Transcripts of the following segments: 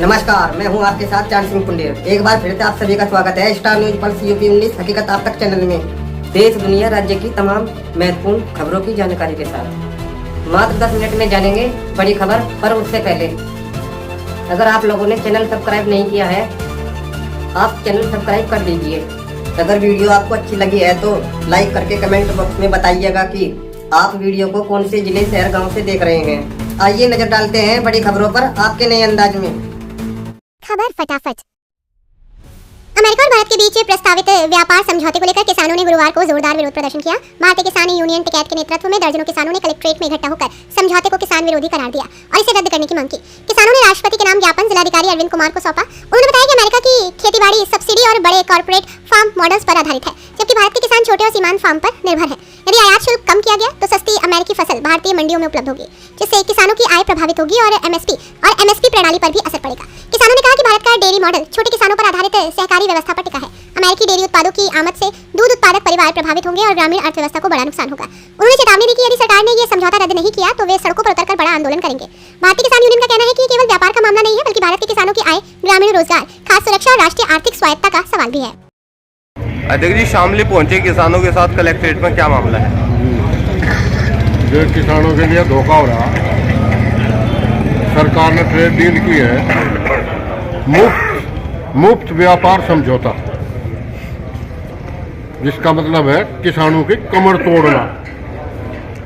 नमस्कार, मैं हूं आपके साथ चांद सिंह पुंडेर। एक बार फिर से आप सभी का स्वागत है स्टार न्यूज पल्स यूपी 19 हकीकत आप तक चैनल में देश दुनिया राज्य की तमाम महत्वपूर्ण खबरों की जानकारी के साथ मात्र 10 मिनट में जानेंगे बड़ी खबर। पर उससे पहले अगर आप लोगों ने चैनल सब्सक्राइब नहीं किया है, आप चैनल सब्सक्राइब कर दीजिए। अगर वीडियो आपको अच्छी लगी है तो लाइक करके कमेंट बॉक्स में बताइएगा कि आप वीडियो को कौन से जिले, शहर, गाँव से देख रहे हैं। आइए नजर डालते हैं बड़ी खबरों पर आपके नए अंदाज में। खबर फटाफट। अमेरिका और भारत के बीच प्रस्तावित व्यापार समझौते को लेकर किसानों ने गुरुवार को जोरदार विरोध प्रदर्शन किया। भारतीय किसान यूनियन टिकैत के नेतृत्व में दर्जनों किसानों ने कलेक्ट्रेट में इकट्ठा होकर समझौते को किसान विरोधी करार दिया और इसे रद्द करने की मांग की। किसानों ने राष्ट्रपति के नाम ज्ञापन जिलाधिकारी अरविंद कुमार को सौंपा। उन्होंने बताया कि अमेरिका की खेतीबाड़ी सब्सिडी और बड़े कॉर्पोरेट फार्म मॉडल्स पर आधारित है, जबकि भारत के किसान छोटे और सीमांत फार्म पर निर्भर है। यदि आयात शुल्क कम किया गया तो सस्ती अमेरिकी फसल भारतीय मंडियों में उपलब्ध होगी, जिससे किसानों की आय प्रभावित होगी और एमएसपी प्रणाली पर भी असर पड़ेगा। किसानों ने कहा कि भारत का डेयरी मॉडल छोटे किसानों पर आधारित सहकारी व्यवस्था पर टिका है। अमेरिकी डेयरी उत्पादों की आमद से दूध उत्पादक परिवार प्रभावित होंगे और ग्रामीण अर्थव्यवस्था को बड़ा नुकसान होगा। उन्होंने चेतावनी दी कि यदि सरकार ने यह समझौता रद्द नहीं किया तो वे सड़कों पर उतरकर बड़ा आंदोलन करेंगे। भारतीय किसान यूनियन का कहना है कि केवल व्यापार का मामला नहीं है, बल्कि भारत के किसानों की आय, ग्रामीण रोजगार, खाद्य सुरक्षा और राष्ट्रीय आर्थिक स्वायत्ता का सवाल भी है। अध्यक्ष जी, शामली पहुंचे किसानों के साथ कलेक्ट्रेट में, क्या मामला है? जो किसानों के लिए धोखा हो रहा, सरकार ने ट्रेड डील की है मुफ्त व्यापार समझौता, जिसका मतलब है किसानों की कमर तोड़ना।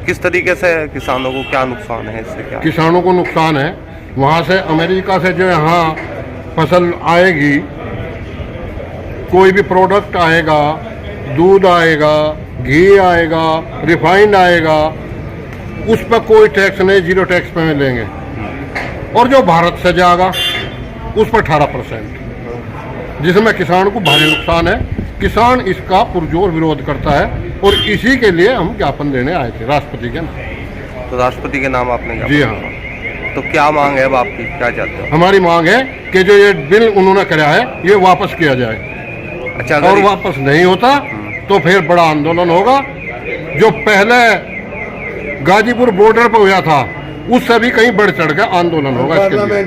किस तरीके से किसानों को क्या नुकसान है इससे? क्या किसानों को नुकसान है? वहाँ से अमेरिका से जो यहाँ फसल आएगी, कोई भी प्रोडक्ट आएगा, दूध आएगा, घी आएगा, रिफाइंड आएगा, उस पर कोई टैक्स नहीं, 0 टैक्स पे मिलेंगे। और जो भारत से जाएगा उस पर 18%, जिसमें किसान को भारी नुकसान है। किसान इसका पुरजोर विरोध करता है और इसी के लिए हम ज्ञापन देने आए थे राष्ट्रपति के नाम। तो राष्ट्रपति के नाम आपने? जी हाँ। तो क्या मांग है अब आपकी, क्या चाहते हो? हमारी मांग है कि जो ये बिल उन्होंने कराया है ये वापस किया जाए। अच्छा, और वापस नहीं होता तो फिर बड़ा आंदोलन होगा। जो पहले गाजीपुर बॉर्डर पर हुआ था उससे भी कहीं बढ़ चढ़ कर आंदोलन होगा इसके लिए।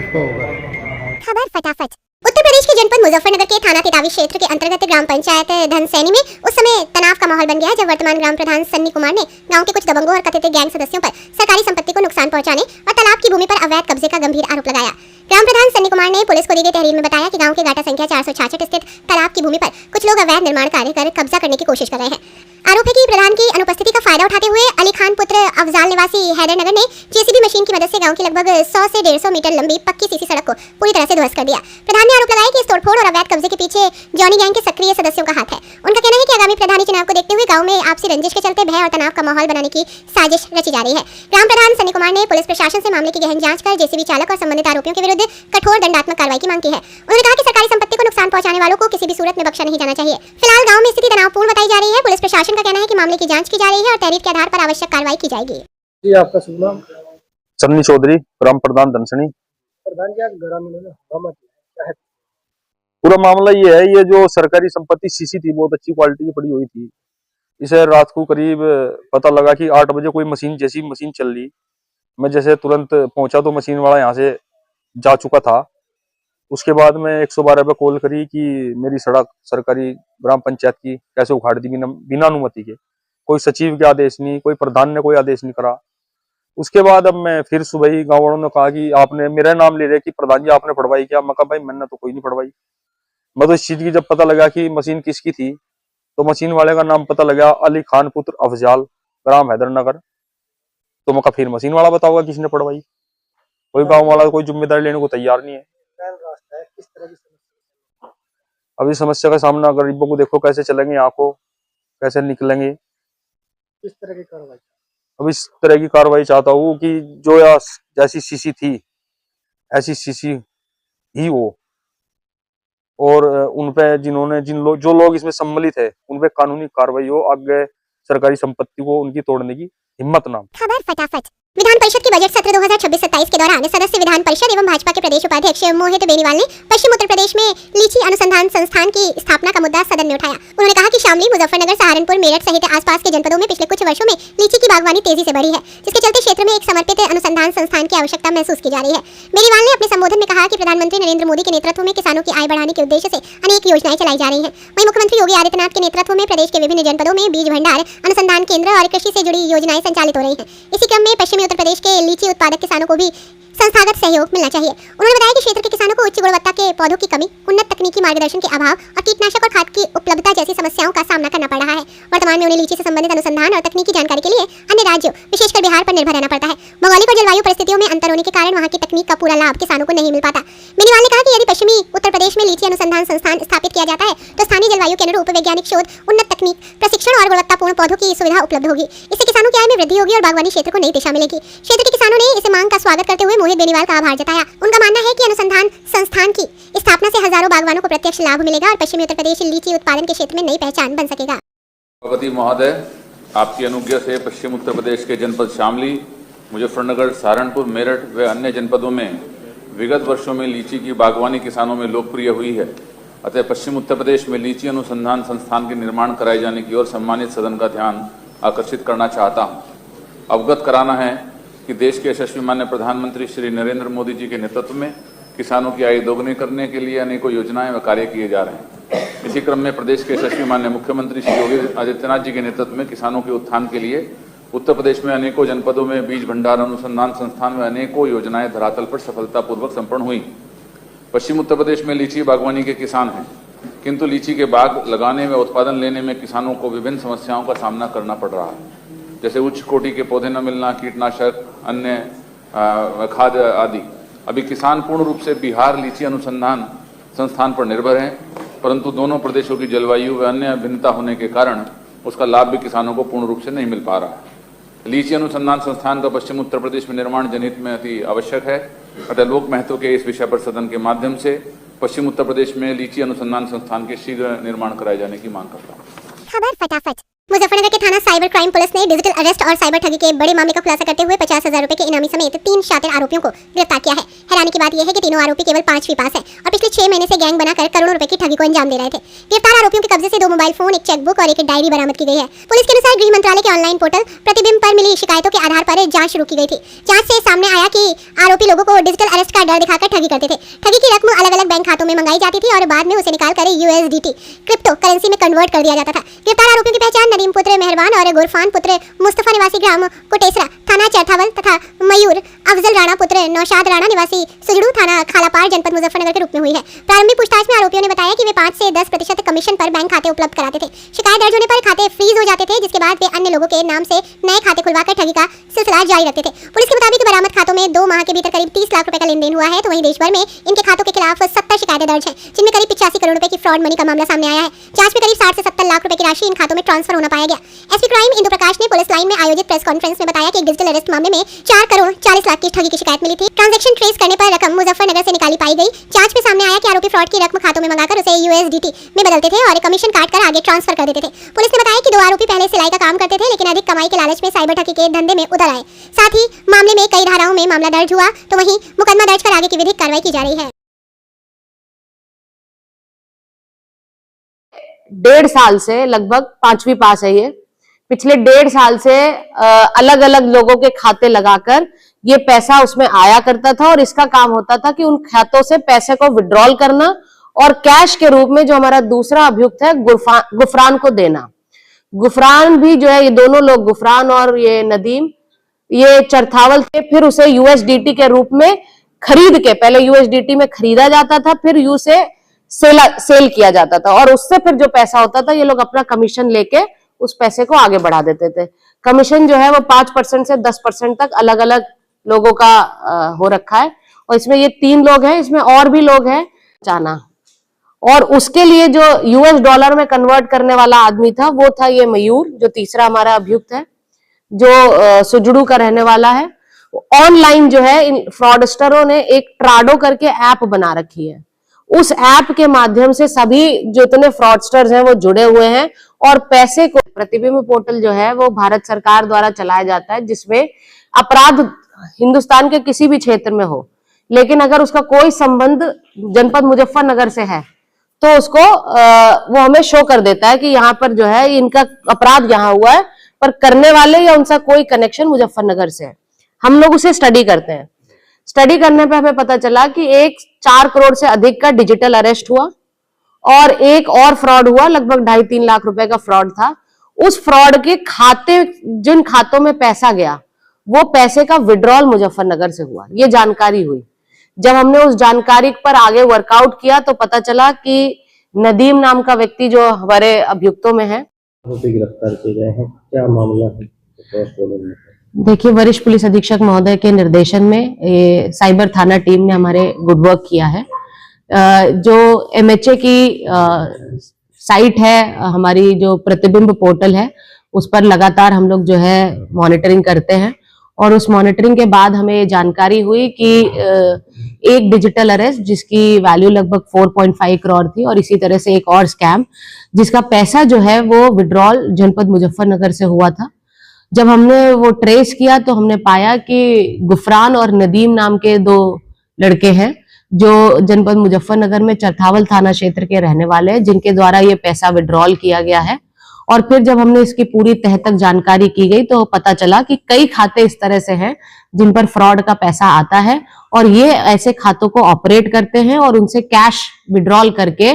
खबर फटाफट। उत्तर प्रदेश के जनपद मुजफ्फरनगर के थाना तेतावी क्षेत्र के अंतर्गत ग्राम पंचायत धनसैनी में उस समय तनाव का माहौल बन गया जब वर्तमान ग्राम प्रधान सन्नी कुमार ने गांव के कुछ दबंगों और कथित गैंग सदस्यों पर सरकारी संपत्ति को नुकसान पहुंचाने और तालाब की भूमि पर अवैध कब्जे का गंभीर आरोप लगाया। ग्राम प्रधान सन्नी कुमार ने पुलिस को दी गई तहरीर में बताया कि गांव के गाटा संख्या 466 स्थित तालाब की भूमि पर कुछ लोग अवैध निर्माण कार्य कर कब्जा करने की कोशिश कर रहे हैं। आरोप है कि प्रधान की अनुपस्थिति का फायदा उठाते हुए अली खान पुत्र अफजाल निवासी हैदरनगर ने जेसीबी मशीन की मदद से गांव की लगभग 100 से 150 मीटर लंबी पक्की सीसी सड़क को पूरी तरह से ध्वस्त कर दिया। प्रधान ने आरोप लगाया कि इस तोड़फोड़ और अवैध कब्जे के पीछे जॉनी गैंग के सक्रिय सदस्यों का हाथ है। उनका कहना है कि आगामी प्रधानी चुनाव को देखते हुए गांव में आपसी रंजिश के चलते भय और तनाव का माहौल बनाने की साजिश रची जा रही है। ग्राम प्रधान सन्नी कुमार ने पुलिस प्रशासन से मामले की गहन जांच कर जेसीबी चालक और संबंधित आरोपियों के विरुद्ध कठोर दंडात्मक कार्रवाई की मांग की है। उन्होंने कहा कि सरकारी संपत्ति को नुकसान पहुंचाने वालों को किसी भी सूरत में बख्शा नहीं जाना चाहिए। फिलहाल गांव में स्थिति तनावपूर्ण बताई जा रही है। पुलिस प्रशासन का कहना है कि मामले की जांच की जा रही है और तहरीर के आधार पर आवश्यक कार्रवाई की जाएगी। जी, आपका शुभ नाम? सन्नी चौधरी, ग्राम प्रधान धनसनी। प्रधान जी, क्या है पूरा मामला ये है, ये जो सरकारी संपत्ति सीसी थी बहुत अच्छी क्वालिटी की पड़ी हुई थी। इसे रात को करीब पता लगा कि 8 बजे कोई मशीन, जैसी मशीन चल रही, मैं जैसे तुरंत पहुंचा तो मशीन वाला यहाँ से जा चुका था। उसके बाद मैं 112 पे कॉल करी कि मेरी सड़क सरकारी ग्राम पंचायत की कैसे उखाड़ दी बिना अनुमति के। कोई सचिव के आदेश नहीं, कोई प्रधान ने कोई आदेश नहीं करा। उसके बाद अब मैं फिर सुबह ही गाँव वालों ने कहा कि आपने मेरा नाम ले रहे कि प्रधान जी आपने पढ़वाई क्या? मैं कहा भाई मैंने तो कोई नहीं पढ़वाई। मैं तो इस चीज की जब पता लगा कि मशीन किसकी थी तो मशीन वाले का नाम पता लगा, अली खान पुत्र अफजाल, ग्राम हैदरनगर। तो मैं कहा फिर मशीन वाला बताओगा किसने पढ़वाई? कोई गाँव वाला कोई जिम्मेदारी लेने को तैयार नहीं है। किस तरह की समस्या? अभी समस्या का सामना गरीबों को देखो कैसे चलेंगे, यहाँ को कैसे निकलेंगे। किस तरह की कार्रवाई? अब इस तरह की कार्रवाई चाहता हूँ कि जो जैसी सीसी थी ऐसी सीसी ही हो, और उनपे जो लोग इसमें सम्मिलित है उनपे कानूनी कार्रवाई हो। आगे सरकारी संपत्ति को उनकी तोड़ने की हिम्मत ना। खबर फटाफट। विधान परिषद के बजट सत्र 2026-27 के दौरान सदस्य विधान परिषद एवं भाजपा के प्रदेश उपाध्यक्ष मोहित बेनीवाल ने पश्चिम उत्तर प्रदेश में लीची अनुसंधान संस्थान की स्थापना का मुद्दा सदन में उठाया। उन्होंने कहा कि शामली, मुजफ्फरनगर, सहारनपुर, मेरठ सहित आसपास के जनपदों में पिछले कुछ वर्षों में लीची की बागवानी तेजी से बढ़ी है, जिसके चलते क्षेत्र में एक समर्पित अनुसंधान संस्थान की आवश्यकता महसूस की जा रही है। बेनीवाल ने अपने संबोधन में कहा कि प्रधानमंत्री नरेंद्र मोदी के नेतृत्व में किसानों की आय बढ़ाने के उद्देश्य से अनेक योजनाएं चलाई जा रही है। वहीं मुख्यमंत्री योगी आदित्यनाथ के नेतृत्व में प्रदेश के विभिन्न जनपदों में बीज भंडार, अनुसंधान केंद्र और कृषि से जुड़ी योजनाएं संचालित हो रही हैं। इसी क्रम में पश्चिमी उत्तर प्रदेश के लीची उत्पादक किसानों को भी संस्थागत सहयोग मिलना चाहिए। उन्होंने बताया कि क्षेत्र के किसानों को उच्च गुणवत्ता के पौधों की कमी, उन्नत तकनीकी मार्गदर्शन के अभाव और कीटनाशक और खाद की उपलब्धता जैसी समस्याओं का सामना करना पड़ रहा है। वर्तमान में उन्हें लीची से संबंधित अनुसंधान और तकनीकी जानकारी के लिए अन्य राज्यों, विशेषकर बिहार पर निर्भर रहना पड़ता है। भौगोलिक और जलवायु परिस्थितियों में अंतर होने के कारण वहाँ की तकनीक का पूरा लाभ किसानों को नहीं मिल पाता। बेनीवाल ने कहा कि यदि पश्चिमी उत्तर प्रदेश में लीची अनुसंधान संस्थान स्थापित किया जाता है तो स्थानीय जलवायु के अनुरूप वैज्ञानिक शोध, उन्नत तकनीक, प्रशिक्षण और गुणवत्तापूर्ण पौधों की सुविधा उपलब्ध होगी। इससे किसानों की आय में वृद्धि होगी और बागवानी क्षेत्र को नई दिशा मिलेगी। क्षेत्र के किसानों ने इस मांग का स्वागत करते हुए मोहित बेनीवाल का आभार जताया। उनका मानना है कि अनुसंधान संस्थान की स्थापना से हजारों बागवानों को प्रत्यक्ष लाभ मिलेगा और पश्चिमी उत्तर प्रदेश लीची उत्पादन के क्षेत्र में नई पहचान बन सकेगा। सभापति महोदय, आपकी अनुज्ञा से पश्चिम उत्तर प्रदेश के जनपद शामली, मुजफ्फरनगर, सहारनपुर, मेरठ व अन्य जनपदों में विगत वर्षों में लीची की बागवानी किसानों में लोकप्रिय हुई है। अतः पश्चिम उत्तर प्रदेश में लीची अनुसंधान संस्थान के निर्माण कराए जाने की ओर सम्मानित सदन का ध्यान आकर्षित करना चाहता हूँ। अवगत कराना है कि देश के यशस्वी माननीय प्रधानमंत्री श्री नरेंद्र मोदी जी के नेतृत्व में किसानों की आय दोगुनी करने के लिए अनेकों योजनाएं व कार्य किए जा रहे हैं। इसी क्रम में प्रदेश के यशस्वी माननीय मुख्यमंत्री श्री योगी आदित्यनाथ जी के नेतृत्व में किसानों के उत्थान के लिए उत्तर प्रदेश में अनेकों जनपदों में बीज भंडार अनुसंधान संस्थान में अनेकों योजनाएं धरातल पर सफलतापूर्वक संपन्न हुई। पश्चिम उत्तर प्रदेश में लीची बागवानी के किसान हैं, किंतु लीची के बाग लगाने व उत्पादन लेने में किसानों को विभिन्न समस्याओं का सामना करना पड़ रहा है, जैसे उच्च कोटि के पौधे न मिलना, कीटनाशक, अन्य खाद आदि। अभी किसान पूर्ण रूप से बिहार लीची अनुसंधान संस्थान पर निर्भर हैं, परंतु दोनों प्रदेशों की जलवायु व अन्य भिन्नता होने के कारण उसका लाभ भी किसानों को पूर्ण रूप से नहीं मिल पा रहा है। लीची अनुसंधान संस्थान का पश्चिम उत्तर प्रदेश में निर्माण जनहित में अति आवश्यक है। अतः लोक महत्व के इस विषय पर सदन के माध्यम से पश्चिम उत्तर प्रदेश में लीची अनुसंधान संस्थान के शीघ्र निर्माण कराए जाने की मांग करता हूँ। खबर फटाफट। मुजफ्फरनगर के थाना साइबर क्राइम पुलिस ने डिजिटल अरेस्ट और साइबर ठगी के बड़े मामले का खुलासा करते हुए 50,000 रुपए के इनामी समेत 3 शातिर आरोपियों को गिरफ्तार किया है। हैरानी की बात यह है कि तीनों आरोपी केवल 5वीं पास है और पिछले 6 महीने से गैंग बनाकर करोड़ों रुपए की ठगी को अंजाम दे रहे थे। गिरफ्तार आरोपियों के कब्जे से 2 मोबाइल फोन, एक चेकबुक और एक डायरी बरामद की गई है। पुलिस के अनुसार गृह मंत्रालय के ऑनलाइन पोर्टल प्रतिबिंब पर मिली शिकायतों के आधार पर जांच शुरू की गई थी। जांच से सामने आया कि आरोपी लोगों को डिजिटल अरेस्ट का डर दिखाकर ठगी करते थे। ठगी की रकम अलग अलग बैंक खातों में मंगाई जाती थी और बाद में उसे निकालकर USDT क्रिप्टो करेंसी में कन्वर्ट कर दिया जाता था। गिरफ्तार आरोपियों की पहचान नदीम पुत्र मेहरबान और गुरफान पुत्र मुस्तफा निवासी ग्राम कोटेसरा थाना चरथावल तथा मयूर अफजल राणा पुत्र नौशाद राणा निवासी सुजड़ू थाना खालापार जनपद मुजफ्फरनगर के रूप में हुई है। प्रारंभिक पूछताछ में आरोपियों ने बताया कि वे 5 से 10% कमीशन पर बैंक खाते उपलब्ध कराते थे। शिकायत दर्ज होने पर खाते फ्रीज हो जाते थे, जिसके बाद वे अन्य लोगों के नाम से नए खाते खुलवाकर ठगी का सिलसिला जारी रखते थे। पुलिस के मुताबिक बरामद खातों में 2 माह के भीतर करीब 30 लाख रुपए का लेन देन हुआ है। तो वहीं देश भर में इनके खातों के खिलाफ 70 शिकायतें दर्ज हैं, जिनमें करीब 85 करोड़ रुपए की फ्रॉड मनी का मामला सामने आया है। जांच में करीब 60 से 70 लाख रुपए की राशि इन खातों में ट्रांसफर होना पाया गया। एसपी क्राइम इंदु प्रकाश ने पुलिस लाइन में आयोजित प्रेस कॉन्फ्रेंस में बताया कि एक डिजिटल अरेस्ट मामले में 4 करोड़ 40 लाख की ठगी की शिकायत मिली थी। ट्रांजैक्शन ट्रेस करने पर रकम मुजफ्फरनगर से निकाली पाई गई। जांच में सामने आया कि आरोपी फ्रॉड की रकम खातों में मंगाकर उसे USDT में बदलते थे और कमीशन काटकर आगे ट्रांसफर कर देते थे। पुलिस ने बताया कि 2 आरोपी पहले सिलाई का काम करते थे, लेकिन अधिक कमाई के लालच में साइबर ठगी के धंधे में उतर आए। साथ ही मामले में कई धाराओं में मामला दर्ज हुआ, तो वहीं मुकदमा दर्ज कर आगे की विधिक कार्रवाई की जा रही है। 1.5 साल से लगभग 5वीं पास है ये। पिछले 1.5 साल से अलग अलग लोगों के खाते लगाकर ये पैसा उसमें आया करता था और इसका काम होता था कि उन खातों से पैसे को विड्रॉल करना और कैश के रूप में जो हमारा दूसरा अभियुक्त है गुफरान को देना। गुफरान भी जो है, ये दोनों लोग गुफरान और ये नदीम, ये चरथावल थे। फिर उसे USDT के रूप में खरीद के, पहले USDT में खरीदा जाता था, फिर यू से सेल किया जाता था और उससे फिर जो पैसा होता था ये लोग अपना कमीशन लेके उस पैसे को आगे बढ़ा देते थे। कमीशन जो है वो 5% से 10% तक अलग अलग लोगों का हो रखा है और इसमें ये 3 लोग हैं, इसमें और भी लोग हैं जाना। और उसके लिए जो US डॉलर में कन्वर्ट करने वाला आदमी था वो था ये मयूर, जो तीसरा हमारा अभियुक्त है, जो सुजड़ू का रहने वाला है। ऑनलाइन जो है इन फ्रॉडस्टरों ने एक ट्राडो करके ऐप बना रखी है। उस ऐप के माध्यम से सभी जितने फ्रॉडस्टर्स हैं वो जुड़े हुए हैं और पैसे को, प्रतिबिंब पोर्टल जो है वो भारत सरकार द्वारा चलाया जाता है, जिसमें अपराध हिंदुस्तान के किसी भी क्षेत्र में हो, लेकिन अगर उसका कोई संबंध जनपद मुजफ्फरनगर से है तो उसको वो हमें शो कर देता है कि यहाँ पर जो है इनका अपराध यहाँ हुआ है, पर करने वाले या उनका कोई कनेक्शन मुजफ्फरनगर से है। हम लोग उसे स्टडी करते हैं। स्टडी करने पे हमें पता चला कि एक 4 करोड़ से अधिक का डिजिटल अरेस्ट हुआ और एक और फ्रॉड हुआ, लगभग 2.5-3 लाख रुपए का फ्रॉड था। उस फ्रॉड के खाते, जिन खातों में पैसा गया, वो पैसे का विड्रॉल मुजफ्फरनगर से हुआ, ये जानकारी हुई। जब हमने उस जानकारी पर आगे वर्कआउट किया तो पता चला कि नदीम नाम का व्यक्ति जो हमारे अभियुक्तों में है, गिरफ्तार किए गए हैं, क्या मामला है? देखिए, वरिष्ठ पुलिस अधीक्षक महोदय के निर्देशन में ये साइबर थाना टीम ने हमारे गुड वर्क किया है। जो MHA की साइट है, हमारी जो प्रतिबिंब पोर्टल है, उस पर लगातार हम लोग जो है मॉनिटरिंग करते हैं और उस मॉनिटरिंग के बाद हमें जानकारी हुई कि एक डिजिटल अरेस्ट जिसकी वैल्यू लगभग 4.5 करोड़ थी और इसी तरह से एक और स्कैम जिसका पैसा जो है वो विड्रॉल जनपद मुजफ्फरनगर से हुआ था। जब हमने वो ट्रेस किया तो हमने पाया कि गुफरान और नदीम नाम के 2 लड़के हैं जो जनपद मुजफ्फरनगर में चरथावल थाना क्षेत्र के रहने वाले हैं, जिनके द्वारा ये पैसा विड्रॉल किया गया है। और फिर जब हमने इसकी पूरी तह तक जानकारी की गई तो पता चला कि कई खाते इस तरह से हैं जिन पर फ्रॉड का पैसा आता है और ये ऐसे खातों को ऑपरेट करते हैं और उनसे कैश विड्रॉल करके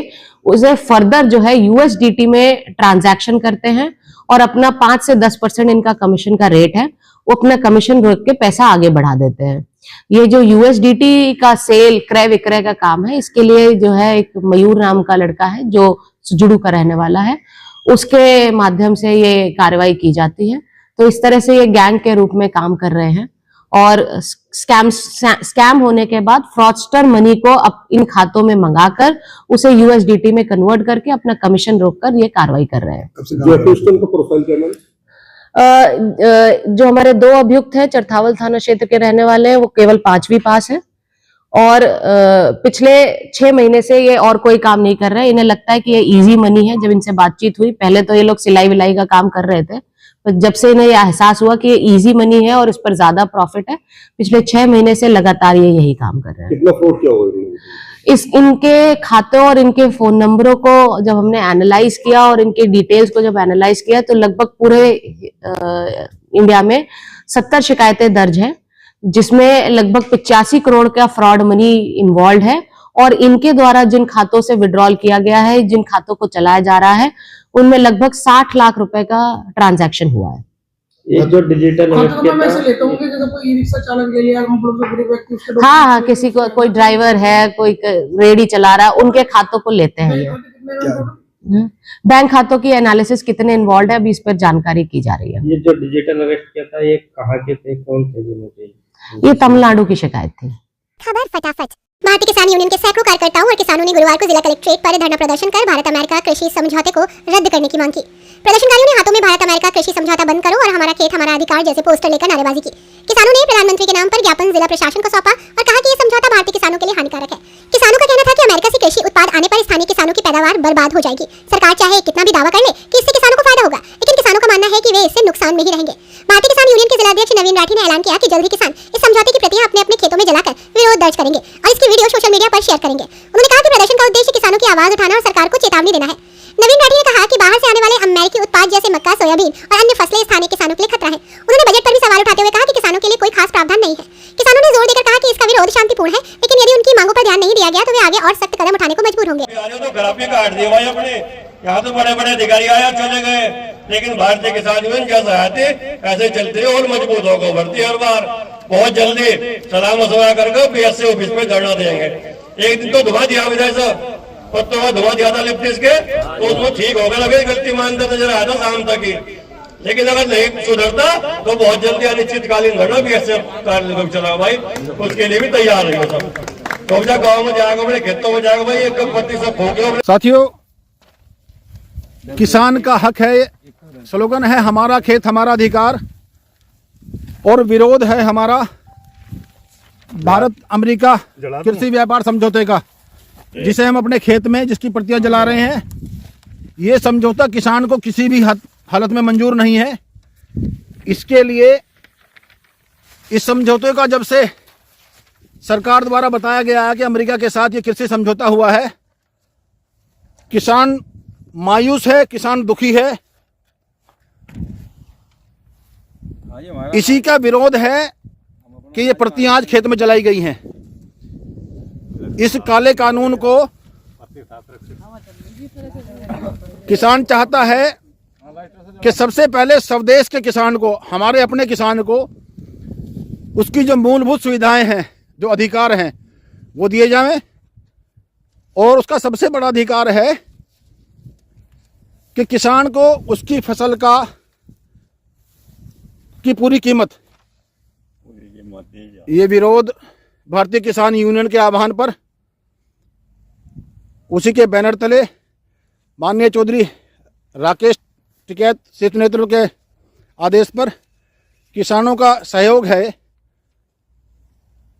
उसे फर्दर जो है USDT में ट्रांजैक्शन करते हैं और अपना 5 से 10% इनका कमीशन का रेट है, वो अपना कमीशन रोक के पैसा आगे बढ़ा देते हैं। ये जो USDT का सेल क्रय विक्रय का काम है, इसके लिए जो है एक मयूर नाम का लड़का है जो सुजुड़ू का रहने वाला है, उसके माध्यम से ये कार्रवाई की जाती है। तो इस तरह से ये गैंग के रूप में काम कर रहे हैं और स्कैम होने के बाद फ्रॉडस्टर मनी को इन खातों में मंगाकर उसे USDT में कन्वर्ट करके अपना कमीशन रोककर ये कार्रवाई कर रहे हैं। जो हमारे 2 अभियुक्त हैं चरथावल थाना क्षेत्र के रहने वाले हैं, वो केवल 5वीं पास है और पिछले 6 महीने से ये और कोई काम नहीं कर रहे हैं। इन्हें लगता है कि ये इजी मनी है। जब इनसे बातचीत हुई, पहले तो ये लोग सिलाई विलाई का काम कर रहे थे, पर जब से इन्हें यह एहसास हुआ कि ये इजी मनी है और इस पर ज्यादा प्रॉफिट है, पिछले 6 महीने से लगातार ये यही काम कर रहे हैं। कितना फ्रॉड क्या हुआ? इनके खातों और इनके फोन नंबरों को जब हमने एनालाइज किया और इनके डिटेल्स को जब एनालाइज किया तो लगभग पूरे इंडिया में 70 शिकायतें दर्ज हैं, जिसमें लगभग 85 करोड़ का फ्रॉड मनी इन्वॉल्व है और इनके द्वारा जिन खातों से विड्रॉल किया गया है, जिन खातों को चलाया जा रहा है, उनमें लगभग 60 लाख रुपए का ट्रांजैक्शन हुआ है। एक जो डिजिटल हाँ, किसी को कोई ड्राइवर है, कोई रेडी चला रहा है, उनके खातों को लेते हैं ये। बैंक खातों की एनालिसिस कितने इन्वॉल्व है, अभी इस पर जानकारी की जा रही है। ये जो डिजिटल अरेस्ट किया था, ये कहाँ के थे, कौन थे जिन्होंने किया? ये तमिलनाडु की शिकायत थी। खबर फटाफट। भारतीय किसान यूनियन के सैकड़ों कार्यकर्ताओं और किसानों ने गुरुवार को जिला कलेक्ट्रेट पर धरना प्रदर्शन कर भारत अमेरिका कृषि समझौते को रद्द करने की मांग की। प्रदर्शनकारियों ने हाथों में भारत अमेरिका कृषि समझौता बंद करो और हमारा खेत हमारा अधिकार जैसे पोस्टर लेकर नारेबाजी की। किसानों ने प्रधानमंत्री के नाम पर ज्ञापन जिला प्रशासन को सौंपा और कहा कि यह समझौता भारतीय किसानों के लिए हानिकारक है। किसानों का कहना था कि अमेरिका से कृषि उत्पाद आने पर स्थानीय किसानों की पैदावार बर्बाद हो जाएगी। सरकार चाहे कितना भी दावा कर ले कि इससे किसानों को फायदा होगा, लेकिन किसानों का मानना है कि वे इससे नुकसान में ही रहेंगे। भारतीय किसान यूनियन के जिलाध्यक्ष नवीन राठी ने ऐलान किया कि जल्द ही किसान इस समझौते की प्रतियां अपने अपने खेतों में जलाकर विरोध दर्ज करेंगे और इसकी वीडियो सोशल मीडिया पर शेयर करेंगे। उन्होंने कहा कि प्रदर्शन का उद्देश्य किसानों की आवाज उठाना और सरकार को चेतावनी देना है। नवीन राठी ने कहा कि बाहर से आने वाले अमेरिकी उत्पाद जैसे मक्का, सोयाबीन और अन्य फसलें स्थानीय किसानों के लिए खतरा है। उन्होंने बजट पर भी सवाल उठाते हुए कहा कि किसानों के लिए कोई खास प्रावधान नहीं है। किसानों ने जोर देकर कहा कि इसका विरोध शांतिपूर्ण है, लेकिन यदि उनकी मांगों पर ध्यान नहीं दिया गया तो वे आगे और सख्त कदम उठाने को मजबूर होंगे। यहाँ तो बड़े बड़े अधिकारी आया चले गए, लेकिन भारतीय किसान यूनियन जैसे आते ऐसे चलते और मजबूत होकर बढ़ती हर बार। बहुत जल्दी सलाह मशवरा करके PSC ऑफिस में धरना देंगे। एक दिन तो धुआं दिया विधायक साहब, पत्तों का धुआं दिया था लिप्टिस के, तो उसमें ठीक हो गया, लगे गलती मानता नजर आया था शाम तक ही। लेकिन अगर नहीं सुधरता तो बहुत जल्दी अनिश्चितकालीन धरना PSC कार्यालय चला भाई, उसके लिए भी तैयार है सब। कब्जा गाँव में जाएगा, बड़े खेतों में जाएगा भाई, एक पत्ती सब खो गया। साथियों, किसान का हक है, स्लोगन है हमारा खेत हमारा अधिकार, और विरोध है हमारा भारत अमेरिका कृषि व्यापार समझौते का, जिसे हम अपने खेत में जिसकी प्रतियां जला रहे हैं। ये समझौता किसान को किसी भी हालत में मंजूर नहीं है। इसके लिए इस समझौते का जब से सरकार द्वारा बताया गया है कि अमेरिका के साथ ये कृषि समझौता हुआ है, किसान मायूस है, किसान दुखी है। इसी का विरोध है कि ये प्रतियां आज खेत में जलाई गई हैं। इस काले कानून को किसान चाहता है कि सबसे पहले स्वदेश के किसान को, हमारे अपने किसान को, उसकी जो मूलभूत सुविधाएं हैं, जो अधिकार हैं, वो दिए जाएं। और उसका सबसे बड़ा अधिकार है कि किसान को उसकी फसल की पूरी कीमत। ये विरोध भारतीय किसान यूनियन के आह्वान पर, उसी के बैनर तले माननीय चौधरी राकेश टिकैत सेतु नेतृत्व के आदेश पर किसानों का सहयोग है,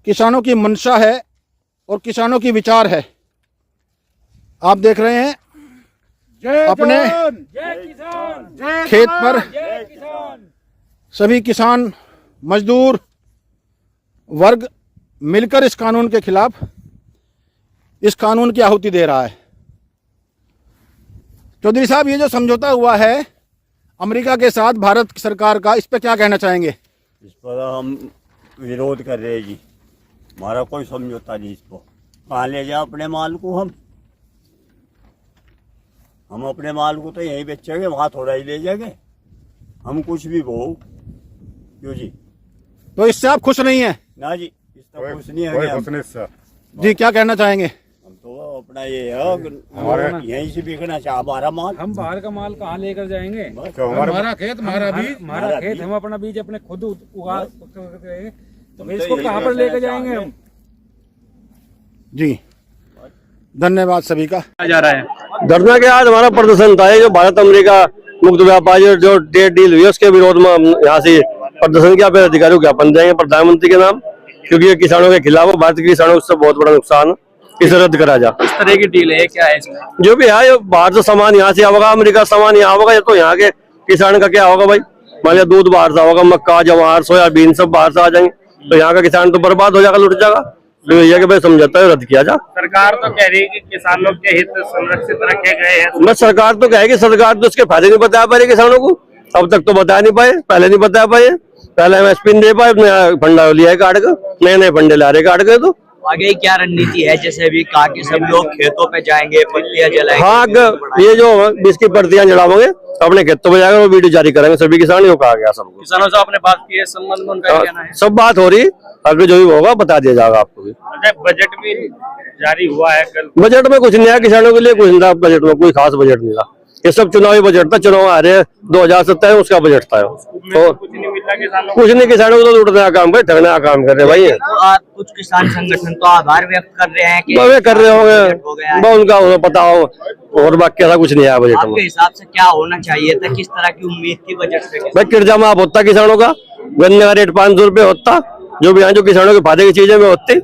किसानों की मंशा है और किसानों की विचार है। आप देख रहे हैं अपने खेत पर सभी किसान मजदूर वर्ग मिलकर इस कानून के खिलाफ, इस कानून की आहुति दे रहा है। चौधरी साहब, ये जो समझौता हुआ है अमेरिका के साथ भारत सरकार का, इस पर क्या कहना चाहेंगे? इस पर हम विरोध कर रहे हैं जी। हमारा कोई समझौता नहीं। इसको कहाँ ले जाए अपने माल को? हम अपने माल को तो यहीं बेचेंगे, वहाँ थोड़ा ही ले जाएंगे। हम कुछ भी वो क्यों जी? तो इससे आप खुश नहीं हैं? ना जी, इससे खुश नहीं है जी। क्या कहना चाहेंगे? हम तो अपना ये है, यहीं से बिकना चाहे हमारा माल। हम बाहर का माल कहाँ लेकर जाएंगे? हमारा खेत, हमारा बीज, हमारा खेत, हम अपना बीज अपने खुद उगा करके, तो फिर इसको कहाँ पर लेकर जाएंगे हम? जी, धन्यवाद सभी का। जा रहा है धरना के आज हमारा प्रदर्शन था, जो भारत अमेरिका मुक्त व्यापार जो ट्रेड डील हुई है उसके विरोध में हम यहाँ से प्रदर्शन किया। फिर अधिकारियों को ज्ञापन देंगे प्रधानमंत्री के नाम, क्योंकि ये किसानों के खिलाफ है। भारत के किसानों को बहुत बड़ा नुकसान है, इसे रद्द करा जा। इस तरह की डील है, क्या है इसमें? जो भी है, बाहर से सामान यहाँ से आवेगा, अमेरिका सामान यहाँ होगा, तो यहाँ के किसान का क्या होगा भाई? मान लिया दूध बाहर से होगा, मक्का, जवार, सोयाबीन सब बाहर से आ जाएंगे, तो यहाँ का किसान तो बर्बाद हो जाएगा, लुट जाएगा। तो ये कि भाई समझौता है रद्द किया जा। सरकार तो कह रही है कि किसानों के हित संरक्षित रखे गए हैं। बस सरकार तो कहेगी, सरकार तो इसके फायदे नहीं बता पा रही किसानों को। अब तक तो बता नहीं पाए, पहले नहीं बता पाए, पहले MSP नहीं दे पाए, फंडा लिया है काट कर, नए नए फंडे ला रहे काट के। तो आगे क्या रणनीति है? जैसे अभी कहा कि सब लोग खेतों पे जाएंगे, पत्तियां जलाएंगे। हाँ, ये जो 20 की पत्तियां जलाओगे अपने खेतों में जाकर वो वीडियो जारी करेंगे सभी किसान। यो कहा गया सबको, किसानों से आपने बात की है, संबंध में उनका कहना है? सब बात हो रही, अगर जो भी होगा बता दिया जाएगा आपको भी। बजट भी जारी हुआ है कल। बजट में कुछ नहीं है किसानों के लिए, कुछ नहीं था बजट में, कोई खास बजट नहीं था। ये सब चुनावी बजट था, चुनाव आ रहे 2027 उसका बजट था। तो कुछ नहीं मिला किसानों कुछ नहीं, किसानों को तो लूटने का काम कर, ठगने का काम कर रहे भाई। तो कुछ किसान संगठन तो आभार व्यक्त कर रहे हैं कि वे कर रहे होंगे, उनका पता हो, और बाकी ऐसा कुछ नहीं है बजट में। आपके हिसाब से क्या होना चाहिए था? किस तरह की उम्मीद थी बजट से? भाई किरजा माफ होता किसानों का, गन्ने का रेट 500 रुपये होता, जो भी यहाँ जो किसानों के फायदे की चीजें में होती।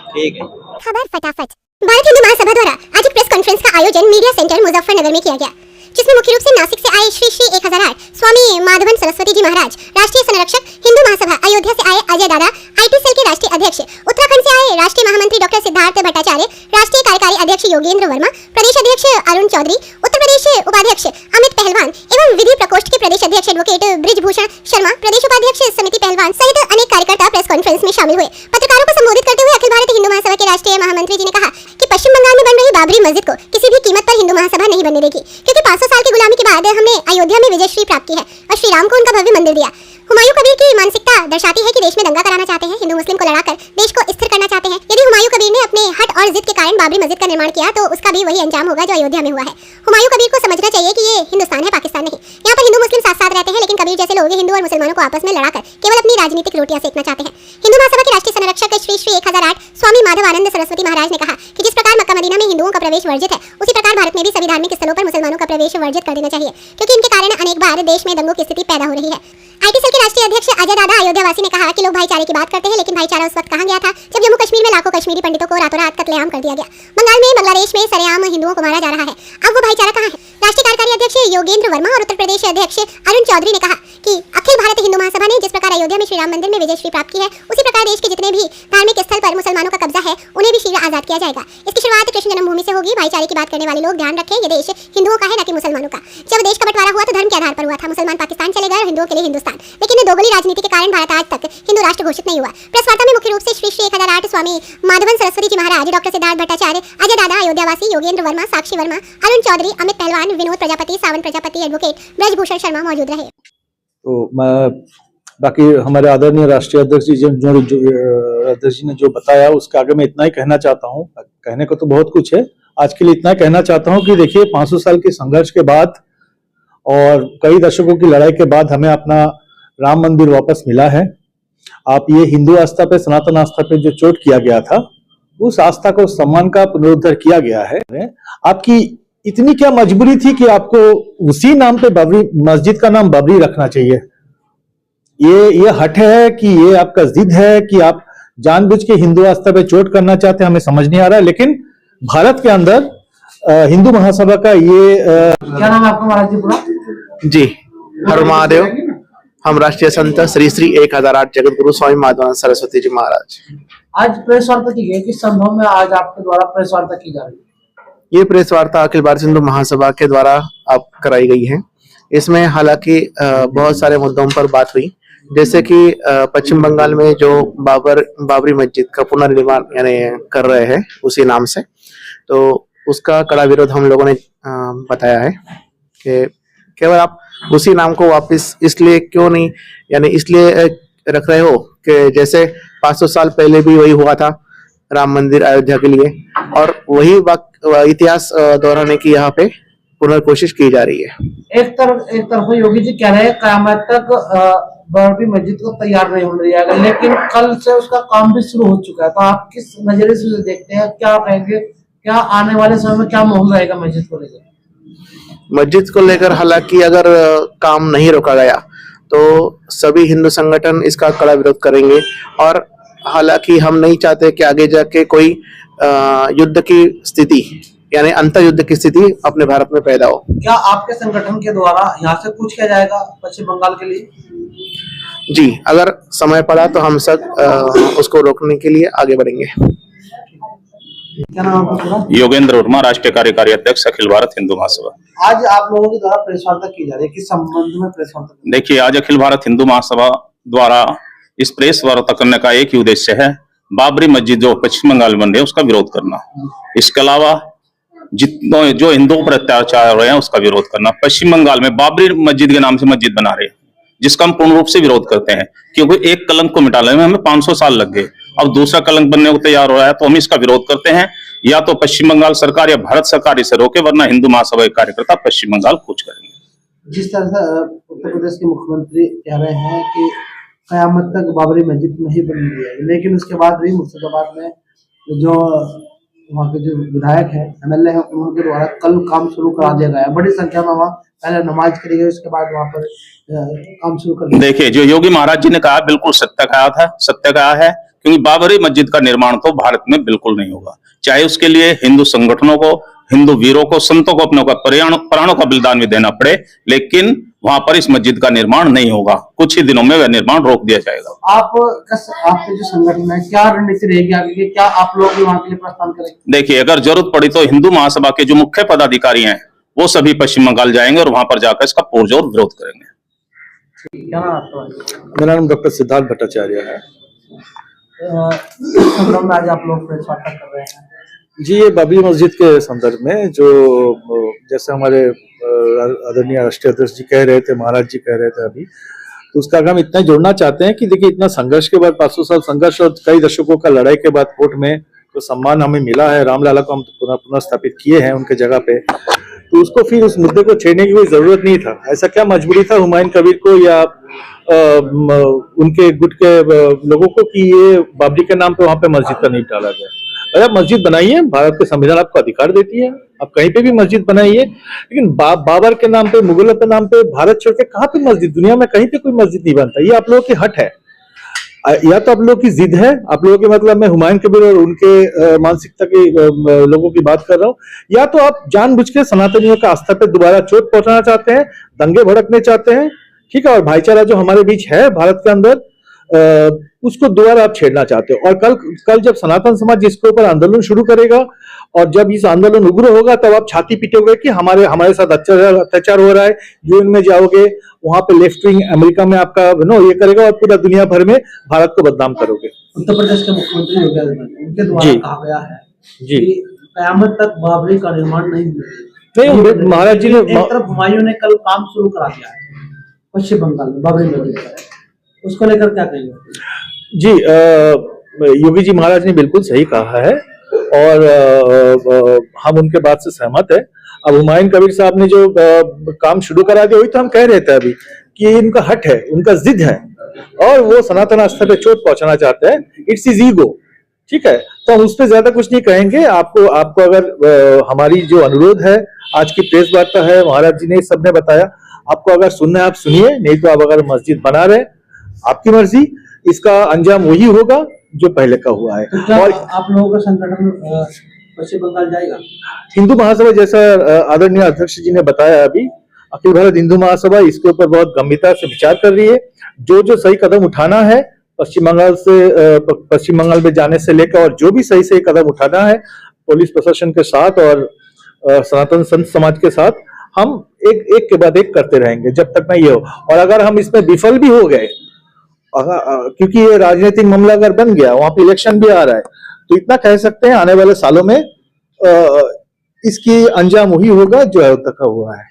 ठीक है। खबर फटाफट। भारत हिंदू महासभा द्वारा आज एक प्रेस कॉन्फ्रेंस का आयोजन मीडिया सेंटर मुजफ्फरनगर में किया गया, जिसमें मुख्य रूप से नासिक से आए श्री 1008 स्वामी माधवन सरस्वती जी महाराज, राष्ट्रीय संरक्षक हिंदू महासभा अयोध्या से आए अजय दादा, IT सेल के राष्ट्रीय अध्यक्ष, उत्तराखंड से आए राष्ट्रीय महामंत्री डॉक्टर सिद्धार्थ भट्टाचार्य, राष्ट्रीय कार्यकारी अध्यक्ष योगेंद्र वर्मा, प्रदेश अध्यक्ष अरुण चौधरी, उत्तर प्रदेश उपाध्यक्ष अमित पहलवान एवं विधि प्रकोष्ठ के प्रदेश अध्यक्ष एडवोकेट ब्रिजभूषण शर्मा, प्रदेश उपाध्यक्ष समिति पहलवान सहित अनेक कार्यकर्ता प्रेस कॉन्फ्रेंस में शामिल हुए। पत्रकारों को संबोधित करते हुए अखिल भारतीय हिंदू महासभा के राष्ट्रीय महामंत्री जी ने कहा कि पश्चिम बंगाल में बन रही बाबरी मस्जिद को किसी भी कीमत पर हिंदू महासभा नहीं बनने देगी, क्योंकि 500 साल की गुलामी के बाद हमने अयोध्या में विजयश्री प्राप्त की है और श्री राम को उनका भव्य मंदिर दिया। हुमायूं कबीर की मानसिकता दर्शाती है कि देश में दंगा कराना चाहते हैं, हिंदू मुस्लिम को लड़ाकर देश को स्थिर करना चाहते हैं। यदि हुमायूं कबीर ने अपने हट और जिद के कारण बाबरी मस्जिद का निर्माण किया तो उसका भी वही अंजाम होगा जो अयोध्या में हुआ है। हुमायूं कबीर को समझना चाहिए कि ये हिंदुस्तान है, पाकिस्तान नहीं। यहाँ पर हिंदू मुस्लिम साथ साथ रहते हैं, लेकिन कबीर जैसे लोग हिंदू और मुसलमानों को आपस में लड़ाकर केवल अपनी राजनीतिक रोटियां सेकना चाहते हैं। हिंदू महासभा के राष्ट्रीय संरक्षक श्री 1008 स्वामी माधवानंद सरस्वती महाराज ने कहा कि जिस प्रकार मक्का मदीना में हिंदुओं का प्रवेश वर्जित है, उसी प्रकार भारत में भी सभी धार्मिक स्थलों पर मुसलमानों का प्रवेश वर्जित कर देना चाहिए, क्योंकि इनके कारण अनेक बार देश में दंगों की स्थिति पैदा हो रही है। IT सेल के राष्ट्रीय अध्यक्ष अजय दादा अयोध्यावासी ने कहा कि लोग भाईचारे की बात करते हैं, लेकिन भाईचारा उस वक्त कहां गया था जब जम्मू कश्मीर में लाखों कश्मीरी पंडितों को रातों रात कत्लेआम कर दिया गया। बंगाल में बांग्लादेश में सरेआम हिंदुओं को मारा जा रहा है। अब वो भाईचारा कहां है? राष्ट्रीय कार्यकारी अध्यक्ष योगेंद्र वर्मा और उत्तर प्रदेश अध्यक्ष अरुण चौधरी ने कहा कि अखिल भारतीय हिंदू महासभा ने जिस प्रकार अयोध्या में श्री राम मंदिर में विजयश्री प्राप्त की है, उसी प्रकार देश के जितने भी धार्मिक स्थल पर मुसलमानों का कब्जा है उन्हें भी शीघ्र आजाद किया जाएगा। इसकी शुरुआत कृष्ण जन्मभूमि से होगी। भाईचारे की बात करने वाले लोग ध्यान रखें, ये देश हिंदुओं का है न कि मुसलमानों का। जब देश का बंटवारा हुआ तो धर्म के आधार पर हुआ था। मुसलमान पाकिस्तान चले गए और हिंदुओं के लिए हिंदुस्तान, लेकिन दोगली राजनीति के कारण भारत आज तक हिंदू राष्ट्र घोषित नहीं हुआ। प्रेस वार्ता में मुख्य रूप से श्री 1008 स्वामी माधवन सरस्वती जी महाराज, डॉक्टर सिद्धार्थ भट्टाचार्य, अजय दादा अयोध्यावासी, योगेंद्र वर्मा, साक्षी वर्मा, अरुण चौधरी, अमित पहलवान, विनोद प्रजापति, सावन प्रजापति, एडवोकेट ब्रजभूषण शर्मा मौजूद रहे। तो मैं बाकी हमारे आदरणीय राष्ट्रीय अध्यक्ष जी ने जो बताया उसके आगे मैं इतना ही कहना चाहता हूँ। कहने को तो बहुत कुछ है, आज के लिए इतना कहना चाहता हूँ कि देखिए 500 साल के संघर्ष के बाद और कई दशकों की लड़ाई के बाद हमें अपना राम मंदिर वापस मिला है। आप ये हिंदू आस्था पे, सनातन आस्था पे जो चोट किया गया था, उस आस्था को, सम्मान का पुनरुद्धार किया गया है। आपकी इतनी क्या मजबूरी थी कि आपको उसी नाम पे बाबरी मस्जिद का नाम बाबरी रखना चाहिए? ये हट है कि ये आपका जिद है कि आप जानबूझ के हिंदू आस्था पे चोट करना चाहते हैं? हमें समझ नहीं आ रहा है। लेकिन भारत के अंदर हिंदू महासभा का ये क्या नाम है आपका महाराज जी पूरा? जी, हर महादेव। हम राष्ट्रीय संत श्री श्री 1008 जगत गुरु स्वामी माधवानंद सरस्वती जी महाराज। आज प्रेस वार्ता की गई, किस संभव में आज आपके द्वारा प्रेस वार्ता की जा रही है? ये प्रेस वार्ता अखिल भारतीय हिंदू महासभा के द्वारा अब कराई गई है। इसमें हालांकि बहुत सारे मुद्दों पर बात हुई, जैसे कि पश्चिम बंगाल में जो बाबरी मस्जिद का पुनर्निर्माण यानी कर रहे हैं उसी नाम से, तो उसका कड़ा विरोध हम लोगों ने बताया है कि केवल आप उसी नाम को वापस इसलिए क्यों नहीं, यानी इसलिए रख रहे हो कि जैसे 500 साल पहले भी वही हुआ था राम मंदिर अयोध्या के लिए, और वही इतिहास दोहराने की यहाँ पे पुनर्कोशिश की जा रही है। एक तरफ योगी जी कह रहे हैं क़यामत तक बाबरी मस्जिद को तैयार नहीं होने दिया गया, लेकिन कल से उसका काम भी शुरू हो चुका है। तो आप किस नजरिए से देखते हैं, क्या कहेंगे, क्या आने वाले समय में क्या माहौल रहेगा मस्जिद को लेकर? मस्जिद को लेकर हालांकि अगर काम नहीं रोका गया तो सभी हिंदू संगठन इसका कड़ा विरोध करेंगे, और हालांकि हम नहीं चाहते कि आगे जाके कोई युद्ध की स्थिति यानी अंतर युद्ध की स्थिति अपने भारत में पैदा हो। क्या आपके संगठन के द्वारा यहाँ से कुछ किया जाएगा पश्चिम बंगाल के लिए? जी, अगर समय पड़ा तो हम सब उसको रोकने के लिए आगे बढ़ेंगे। क्या नाम आपका? योगेंद्र वर्मा, राष्ट्रीय कार्यकारी अध्यक्ष अखिल भारत हिंदू महासभा। आज आप लोगों के द्वारा प्रेस वार्ता की जा रही है, किस संबंध में प्रेस वार्ता? देखिए, आज अखिल भारत हिंदू महासभा द्वारा इस प्रेस वार्ता करने का एक ही उद्देश्य है, बाबरी मस्जिद जो पश्चिम बंगाल बन रही है उसका विरोध करना। इसके अलावा जितने जो हिंदुओं पर अत्याचार हो रहे हैं उसका विरोध करना। पश्चिम बंगाल में बाबरी मस्जिद के नाम से मस्जिद बना रहे हैं, जिसका हम पूर्ण रूप से विरोध करते हैं, क्योंकि एक कलंक को मिटाने में हमें 500 साल लग गए। अब दूसरा कलंक बनने को तैयार हो रहा है, तो हम इसका विरोध करते हैं। या तो पश्चिम बंगाल सरकार या भारत सरकार इसे रोके, वरना हिंदू महासभा के कार्यकर्ता पश्चिम बंगाल कूच करेंगे। जिस तरह से उत्तर प्रदेश के मुख्यमंत्री कह रहे हैं कि क़यामत तक बाबरी मस्जिद नहीं बनने दी जाएगी, लेकिन उसके बाद भी मुर्शिदाबाद में जो वहाँ के जो विधायक हैं, MLA हैं, उनके द्वारा कल काम शुरू करा दिया गया है। बड़ी संख्या में वहाँ पहले नमाज करी गई, उसके बाद वहाँ पर काम शुरू कर दिया। देखिए, जो योगी महाराज जी ने कहा बिल्कुल सत्य कहा है, क्योंकि बाबरी मस्जिद का निर्माण तो भारत में बिल्कुल नहीं होगा। चाहे उसके लिए हिंदू संगठनों को, हिंदू वीरों को, संतों को अपनों का प्राणों का बलिदान भी देना पड़े, लेकिन वहां पर इस मस्जिद का निर्माण नहीं होगा। कुछ ही दिनों में वह निर्माण रोक दिया जाएगा। आपके जो संगठन है, क्या रणनीति रहेगी आगे, क्या आप लोग भी वहां के लिए प्रस्थान करेंगे? देखिए, अगर जरूरत पड़ी तो हिंदू महासभा के जो मुख्य पदाधिकारी हैं वो सभी पश्चिम बंगाल जाएंगे और वहां पर जाकर इसका पुरजोर विरोध करेंगे। क्या नाम आपका? मेरा नाम डॉक्टर सिद्धार्थ भट्टाचार्य है। आज आप लोग प्रेस वार्ता कर रहे हैं जी, ये बाबरी मस्जिद के संदर्भ में जो जैसे हमारे आदरणीय राष्ट्रीय अध्यक्ष जी कह रहे थे, महाराज जी कह रहे थे अभी, तो उसका हम इतना जोड़ना चाहते हैं कि देखिए, इतना संघर्ष के बाद, 500 साल संघर्ष और कई दशकों का लड़ाई के बाद कोर्ट में जो सम्मान हमें मिला है, रामलला को हम पुनः स्थापित किए हैं उनके जगह पे, तो उसको फिर उस मुद्दे को छेड़ने की कोई जरूरत नहीं था। ऐसा क्या मजबूरी था हुमायूं कबीर को या उनके गुट के लोगों को कि ये बाबरी के नाम पे वहां पे मस्जिद का नहीं डाला गया? अरे मस्जिद बनाइए, भारत के संविधान आपको अधिकार देती है, आप कहीं पे भी मस्जिद बनाइए, लेकिन बाबर के नाम पे, मुगलों के नाम पे भारत छोड़ के कहाँ पे मस्जिद, दुनिया में कहीं पे कोई मस्जिद नहीं बनता। ये आप लोगों की हट है। या तो आप लोगों की जिद है, आप लोगों के मतलब मैं हुमायूं कबीर और उनके मानसिकता के लोगों की बात कर रहा हूँ, या तो आप जानबूझ के सनातनियों का आस्था पे दोबारा चोट पहुंचाना चाहते हैं, दंगे भड़कने चाहते हैं, ठीक है, और भाईचारा जो हमारे बीच है भारत के अंदर उसको दोबारा आप छेड़ना चाहते हो। और कल जब सनातन समाज इसके ऊपर आंदोलन शुरू करेगा और जब इस आंदोलन उग्र होगा तब आप छाती पीटोगे कि हमारे साथ अत्याचार हो रहा है, यूएन में जाओगे, वहां पे लेफ्ट विंग अमेरिका में आपका ये करेगा और पूरा दुनिया भर में भारत को बदनाम करोगे। उत्तर प्रदेश के मुख्यमंत्री योगी आदित्यनाथ उनके द्वारा कहा गया है जी कि कयामत तक बाबरी का निर्माण नहीं नहीं, महाराज जी ने एक तरफ हुमायूं ने कल काम शुरू करा दिया है पश्चिम बंगाल में बाबरी मस्जिद पर, उसको लेकर क्या कहेंगे? जी योगी जी महाराज ने बिल्कुल सही कहा है और हम उनके बात से सहमत है। अब हुमायूं कबीर साहब ने जो काम शुरू करा दिया वही तो हम कह रहे थे अभी कि ये इनका हट है, उनका जिद है और वो सनातन आस्था पे चोट पहुंचाना चाहते हैं। इट्स इज ईगो, ठीक है, तो हम उस पर ज्यादा कुछ नहीं कहेंगे। आपको अगर हमारी जो अनुरोध है, आज की प्रेस वार्ता है, महाराज जी ने सबने बताया, आपको अगर सुनना है आप सुनिए, नहीं तो आप अगर मस्जिद बना रहे आपकी मर्जी, इसका अंजाम वही होगा जो पहले का हुआ है। तो और आप लोगों का संगठन पश्चिम बंगाल जाएगा? हिंदू महासभा जैसा आदरणीय अध्यक्ष जी ने बताया अभी, अखिल भारत हिंदू महासभा इसके ऊपर बहुत गंभीरता से विचार कर रही है। जो सही कदम उठाना है पश्चिम बंगाल में जाने से लेकर और जो भी सही कदम उठाना है पुलिस प्रशासन के साथ और सनातन संत समाज के साथ हम एक के बाद एक करते रहेंगे जब तक ना ये हो। और अगर हम इसमें विफल भी हो गए, क्योंकि ये राजनीतिक मामला अगर बन गया, वहां पे इलेक्शन भी आ रहा है, तो इतना कह सकते हैं आने वाले सालों में इसकी अंजाम वही होगा जो अब तक हुआ है।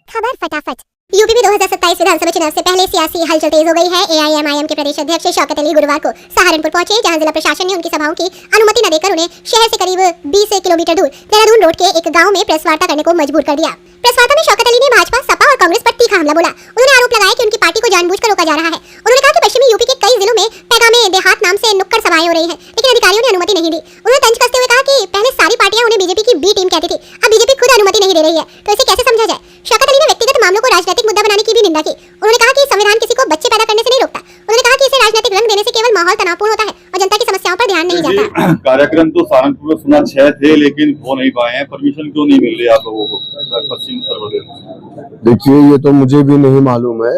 खबर फटाफट। यूपी में 2027 विधानसभा चुनाव से पहले सियासी हलचल तेज हो गई है। एआईएमआईएम के प्रदेश अध्यक्ष शौकत अली गुरुवार को सहारनपुर पहुंचे, जहां जिला प्रशासन ने उनकी सभाओं की अनुमति न देकर उन्हें शहर से करीब 20 किलोमीटर दूर देहरादून रोड के एक गांव में प्रेस वार्ता करने को मजबूर कर दिया। प्रेस वार्ता में शौकत अली ने भाजपा, सपा और कांग्रेस पर तीखा हमला बोला। उन्होंने आरोप लगाया कि उनकी पार्टी को जानबूझकर रोका जा रहा है। उन्होंने कहा कि पश्चिमी यूपी के कई जिलों में पैगामे देहात नाम से नुक्कड़ सभाएं हो रही हैं, लेकिन अधिकारियों ने अनुमति नहीं दी। उन्होंने तंज कसते हुए कहा कि पहले सारी पार्टियां उन्हें बीजेपी की बी टीम कहती थी, अब बीजेपी खुद अनुमति नहीं दे रही है, तो इसे कैसे समझा जाए? शौकत अली ने व्यक्तिगत मामलों को राजनीतिक मुद्दा बनाने की भी निंदा की। उन्होंने कहा कि संविधान किसी को बच्चे पैदा करने से नहीं रोकता। उन्होंने कहा कि इसे राजनीतिक रंग देने से केवल माहौल तनावपूर्ण होता है और जनता की समस्याओं पर ध्यान नहीं जाता। कार्यक्रम तो सहारनपुर में सुना 6 थे, लेकिन हो नहीं पाए हैं। परमिशन क्यों नहीं मिल रही आप लोगों को पश्चिम उत्तर प्रदेश? देखिए, ये तो मुझे भी नहीं मालूम है।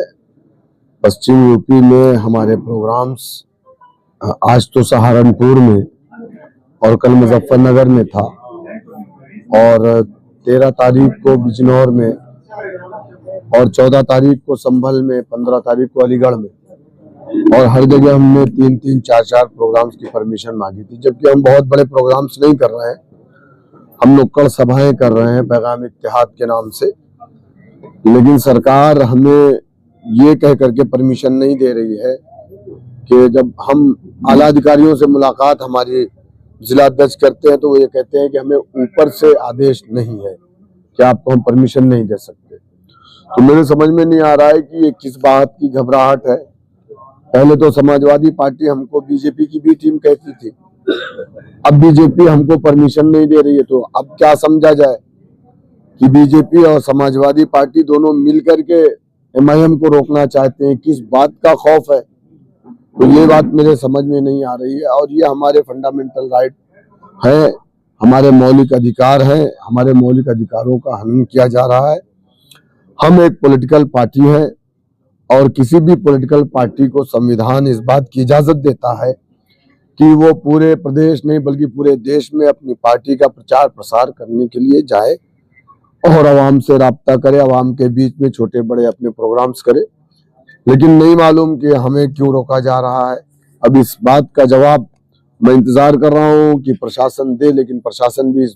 पश्चिम यूपी में हमारे प्रोग्राम्स आज तो सहारनपुर में और कल मुजफ्फरनगर में था और 13 तारीख को बिजनौर में और 14 तारीख को संभल में, 15 तारीख को अलीगढ़ में, और हर जगह हमने 3-3, 4-4 प्रोग्राम्स की परमिशन मांगी थी। जबकि हम बहुत बड़े प्रोग्राम्स नहीं कर रहे हैं, हम नुक्कड़ सभाएं कर रहे हैं पैगाम इत्तेहाद के नाम से, लेकिन सरकार हमें ये कह करके परमिशन नहीं दे रही है कि जब हम आला अधिकारियों से मुलाकात हमारी जिला अध्यक्ष करते हैं तो वो ये कहते हैं कि हमें ऊपर से आदेश नहीं है कि आपको हम परमिशन नहीं दे सकते। तो मेरे समझ में नहीं आ रहा है कि ये किस बात की घबराहट है। पहले तो समाजवादी पार्टी हमको बीजेपी की बी टीम कहती थी, अब बीजेपी हमको परमिशन नहीं दे रही है, तो अब क्या समझा जाए कि बीजेपी और समाजवादी पार्टी दोनों मिलकर के एमआईएम को रोकना चाहते हैं? किस बात का खौफ है? तो ये बात मेरे समझ में नहीं आ रही है। और ये हमारे फंडामेंटल राइट है, हमारे मौलिक अधिकार हैं, हमारे मौलिक अधिकारों का हनन किया जा रहा है। हम एक पॉलिटिकल पार्टी हैं और किसी भी पॉलिटिकल पार्टी को संविधान इस बात की इजाजत देता है कि वो पूरे प्रदेश नहीं बल्कि पूरे देश में अपनी पार्टी का प्रचार प्रसार करने के लिए जाए और आवाम से राब्ता करे, आवाम के बीच में छोटे बड़े अपने प्रोग्राम्स करे। लेकिन नहीं मालूम कि हमें क्यों रोका जा रहा है। अब इस बात का जवाब मैं इंतजार कर रहा हूं कि प्रशासन दे, लेकिन प्रशासन भी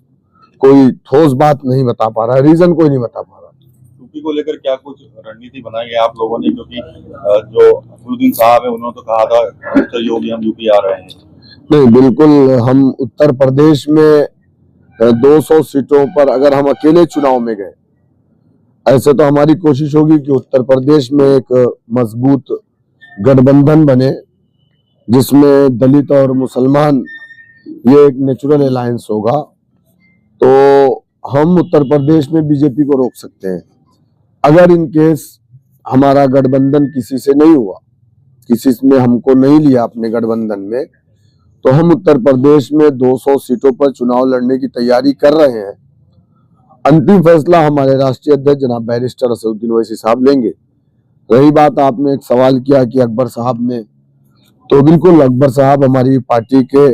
कोई ठोस बात नहीं बता पा रहा है, रीजन कोई नहीं बता पा रहा। यूपी को लेकर क्या कुछ रणनीति बनाई है आप लोगों ने? क्योंकि जो अफरुद्दीन साहब है उन्होंने तो कहा था मिस्टर योगी हम यूपी आ रहे हैं। नहीं, बिल्कुल हम उत्तर प्रदेश में 200 सीटों पर अगर हम अकेले चुनाव में गए, ऐसे तो हमारी कोशिश होगी कि उत्तर प्रदेश में एक मजबूत गठबंधन बने जिसमें दलित और मुसलमान ये एक नेचुरल अलायंस होगा, तो हम उत्तर प्रदेश में बीजेपी को रोक सकते हैं। अगर इन केस हमारा गठबंधन किसी से नहीं हुआ, किसी में हमको नहीं लिया अपने गठबंधन में, तो हम उत्तर प्रदेश में 200 सीटों पर चुनाव लड़ने की तैयारी कर रहे हैं। अंतिम फैसला हमारे राष्ट्रीय अध्यक्ष जनाब बैरिस्टर असदुद्दीन ओवैसी साहब लेंगे। रही बात, आपने एक सवाल किया कि अकबर साहब ने, तो बिल्कुल अकबर साहब हमारी पार्टी के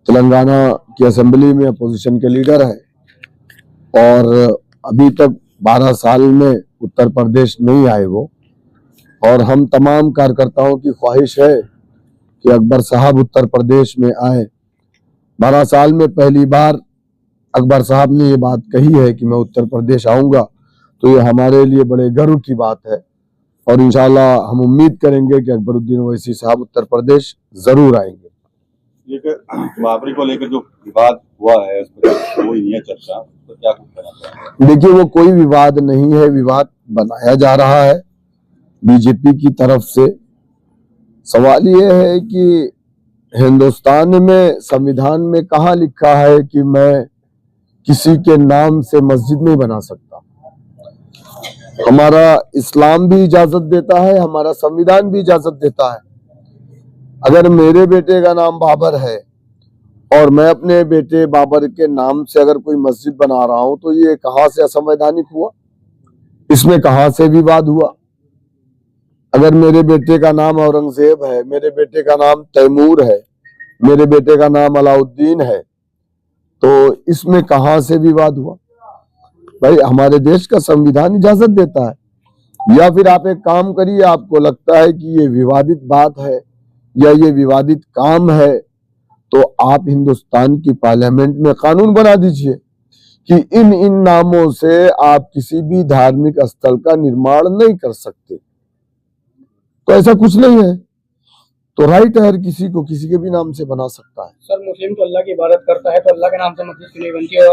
तेलंगाना की असेंबली में अपोजिशन के लीडर है और अभी तक 12 साल में उत्तर प्रदेश नहीं आए वो, और हम तमाम कार्यकर्ताओं की ख्वाहिश है कि अकबर साहब उत्तर प्रदेश में आए। 12 साल में पहली बार अकबर साहब ने ये बात कही है कि मैं उत्तर प्रदेश आऊंगा, तो ये हमारे लिए बड़े गर्व की बात है और इंशाल्लाह हम उम्मीद करेंगे कि अकबरुद्दीन ओवैसी साहब उत्तर प्रदेश जरूर आएंगे। बाबरी को लेकर जो विवाद हुआ है उस पर कोई नहीं है चर्चा, तो क्या कुछ कहना चाहेंगे? देखिए, वो कोई विवाद नहीं है, विवाद बनाया जा रहा है बीजेपी की तरफ से। सवाल ये है कि हिंदुस्तान में संविधान में कहाँ लिखा है कि मैं किसी के नाम से मस्जिद नहीं बना सकता। हमारा इस्लाम भी इजाजत देता है, हमारा संविधान भी इजाजत देता है। अगर मेरे बेटे का नाम बाबर है और मैं अपने बेटे बाबर के नाम से अगर कोई मस्जिद बना रहा हूं, तो ये कहां से असंवैधानिक हुआ? इसमें कहां से विवाद हुआ? अगर मेरे बेटे का नाम औरंगजेब है, मेरे बेटे का नाम तैमूर है, मेरे बेटे का नाम अलाउद्दीन है, तो इसमें कहां से विवाद हुआ? भाई, हमारे देश का संविधान इजाजत देता है। या फिर आप एक काम करिए, आपको लगता है कि ये विवादित बात है या ये विवादित काम है, तो आप हिंदुस्तान की पार्लियामेंट में कानून बना दीजिए कि इन नामों से आप किसी भी धार्मिक स्थल का निर्माण नहीं कर सकते। तो ऐसा कुछ नहीं है, तो राइट है हर किसी को किसी के भी नाम से बना सकता है। सर, मुस्लिम तो अल्लाह की इबादत करता है, तो अल्लाह के नाम से मस्जिद क्यों नहीं बनती है?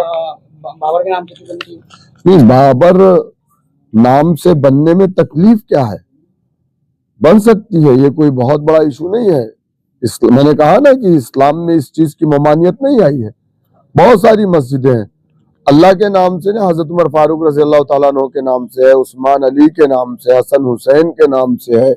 बाबर के नाम से क्यों बनती है? नहीं, बाबर नाम से बनने में तकलीफ क्या है? बन सकती है, ये कोई बहुत बड़ा इशू नहीं है। मैंने कहा ना कि इस्लाम में इस चीज की ममानियत नहीं आई है। बहुत सारी मस्जिदें हैं अल्लाह के नाम से, ना हजरत उमर फारूक रज़ी अल्लाह तआला अन्हु के नाम से है, उस्मान अली के नाम से, हसन हुसैन के नाम से है,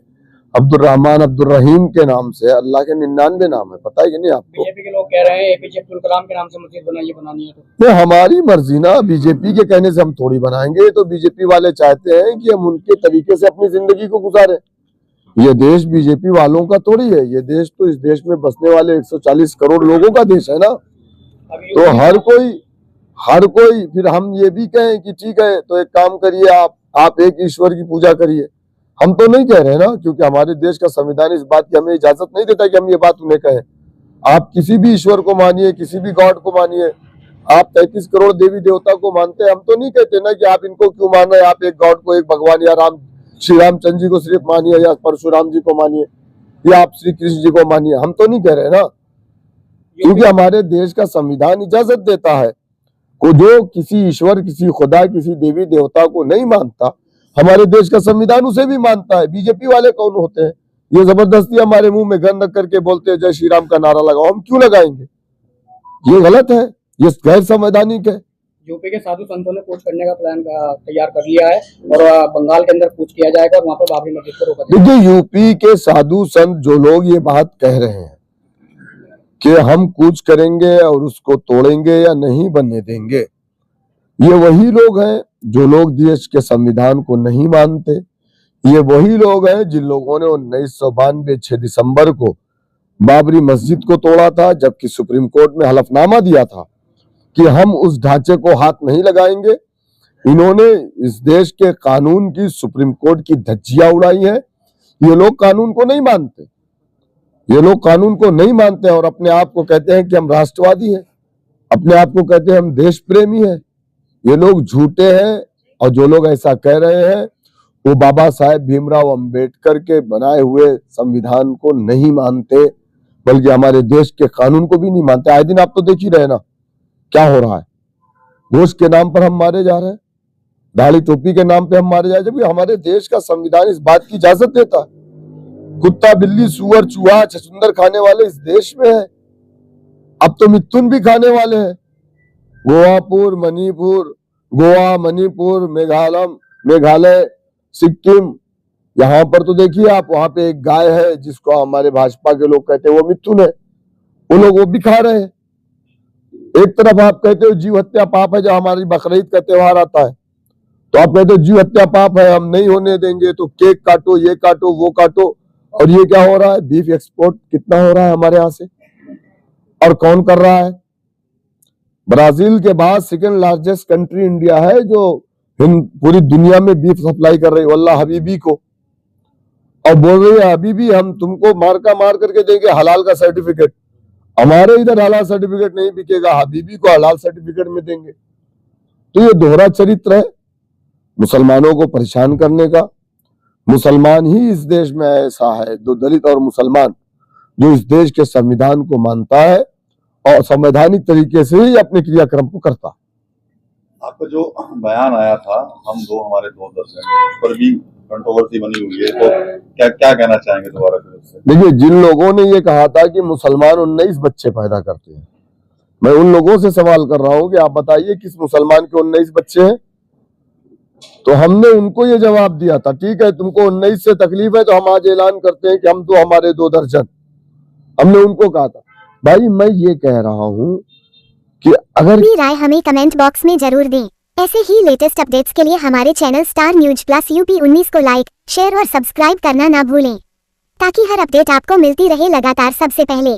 अब्दुर्रहमान अब्दुर्रहीम के नाम से। अल्लाह के 99 नाम है, पता है कि नहीं आपको? बीजेपी के लोग कह रहे हैं एपीजे अब्दुल कलाम के नाम से मस्जिद बनानी है, तो हमारी मर्जी ना, बीजेपी के कहने से हम थोड़ी बनाएंगे। तो बीजेपी वाले चाहते हैं कि हम उनके तरीके से अपनी जिंदगी को गुजारें। ये देश बीजेपी वालों का थोड़ी है, ये देश तो इस देश में बसने वाले 140 करोड़ लोगों का देश है ना। तो हर कोई फिर हम ये भी कहें कि ठीक है तो एक काम करिए, आप एक ईश्वर की पूजा करिए, हम तो नहीं कह रहे ना, क्योंकि हमारे देश का संविधान इस बात की हमें इजाजत नहीं देता कि हम ये बात उन्हें कहें। आप किसी भी ईश्वर को मानिए, किसी भी गॉड को मानिए, आप 33 करोड़ देवी देवता को मानते हैं, हम तो नहीं कहते ना कि आप इनको क्यों मान रहे हैं, आप एक गॉड को, एक भगवान या श्री रामचंद्र जी को सिर्फ मानिए या परशुराम जी को मानिए या आप श्री कृष्ण जी को मानिए, हम तो नहीं कह रहे ना, क्योंकि हमारे देश का संविधान इजाजत देता है को जो किसी ईश्वर, किसी खुदा, किसी देवी देवता को नहीं मानता, हमारे देश का संविधान उसे भी मानता है। बीजेपी वाले कौन होते हैं? ये जबरदस्ती हमारे मुंह में गन रख करके बोलते हैं जय श्री राम का नारा लगाओ, हम क्यों लगाएंगे? ये गलत है, ये गैर संवैधानिक है। यूपी के साधु संतों ने कूच करने का प्लान तैयार कर लिया है और बंगाल के अंदर कूच किया जाएगा और वहां पर बाबरी मस्जिद को रोका जाएगा। देखिए, यूपी के साधु संत जो लोग ये बात कह रहे हैं कि हम कूच करेंगे और उसको तोड़ेंगे या नहीं बनने देंगे, ये वही लोग हैं जो लोग देश के संविधान को नहीं मानते। ये वही लोग हैं जिन लोगों ने 1992 6 दिसंबर को बाबरी मस्जिद को तोड़ा था, जबकि सुप्रीम कोर्ट में हलफनामा दिया था कि हम उस ढांचे को हाथ नहीं लगाएंगे। इन्होंने इस देश के कानून की, सुप्रीम कोर्ट की धज्जियां उड़ाई है। ये लोग कानून को नहीं मानते, ये लोग कानून को नहीं मानते और अपने आप को कहते हैं कि हम राष्ट्रवादी हैं, अपने आप को कहते हैं हम देश प्रेमी हैं। ये लोग झूठे हैं और जो लोग ऐसा कह रहे हैं वो बाबा साहेब भीमराव अंबेडकर के बनाए हुए संविधान को नहीं मानते, बल्कि हमारे देश के कानून को भी नहीं मानते। आए दिन आप तो देख ही रहे ना क्या हो रहा है। घूस के नाम पर हम मारे जा रहे हैं, दाढ़ी टोपी के नाम पे हम मारे जा रहे हैं, जबकि हमारे देश का संविधान इस बात की इजाजत देता है। कुत्ता, बिल्ली, सुअर, चूहा, छछूंदर खाने वाले इस देश में है, अब तो मिथुन भी खाने वाले हैं। गोवा, मणिपुर, मेघालय, सिक्किम, यहाँ पर तो देखिए आप, वहां पे एक गाय है जिसको हमारे भाजपा के लोग कहते हैं वो मिथुन है, वो लोग वो भी खा रहे हैं। एक तरफ आप कहते हो जीव हत्या पाप है, जब हमारी बकरीद का त्योहार आता है तो आप कहते हो जीव हत्या पाप है, हम नहीं होने देंगे, तो केक काटो, ये काटो, वो काटो। और ये क्या हो रहा है, बीफ एक्सपोर्ट कितना हो रहा है हमारे यहाँ से, और कौन कर रहा है? ब्राजील के बाद सेकंड लार्जेस्ट कंट्री इंडिया है जो पूरी दुनिया में बीफ सप्लाई कर रही है वल्ला हबीबी को, और बोल रही है हबीबी हम तुमको मार करके देंगे हलाल का सर्टिफिकेट। हमारे इधर हलाल सर्टिफिकेट नहीं बिकेगा, हबीबी को हलाल सर्टिफिकेट में देंगे। तो ये दोहरा चरित्र है मुसलमानों को परेशान करने का। मुसलमान ही इस देश में ऐसा है, दो दलित और मुसलमान, जो इस देश के संविधान को मानता है और संवैधानिक तरीके से ही अपने क्रियाक्रम को करता। आपका जो बयान आया था हम दो हमारे दो दर्शक, उस पर भी कंट्रोवर्सी बनी हुई है, तो क्या कहना चाहेंगे दोबारा फिर उससे? देखिए, जिन लोगों ने ये कहा था कि मुसलमान 19 बच्चे पैदा करते हैं, मैं उन लोगों से सवाल कर रहा हूं कि आप बताइए किस मुसलमान के 19 बच्चे हैं? तो हमने उनको ये जवाब दिया था, ठीक है तुमको 19 से तकलीफ है तो हम आज ऐलान करते हैं कि हम तो हमारे 2 दर्जन। हमने उनको कहा था। भाई मैं ये कह रहा हूं कि अगर अपनी राय हमें कमेंट बॉक्स में जरूर दें। ऐसे ही लेटेस्ट अपडेट्स के लिए हमारे channel star news plus UP 19 को लाइक, शेयर और सब्सक्राइब करना ना भूलें, ताकि हर अपडेट आपको मिलती रहे लगातार सबसे पहले।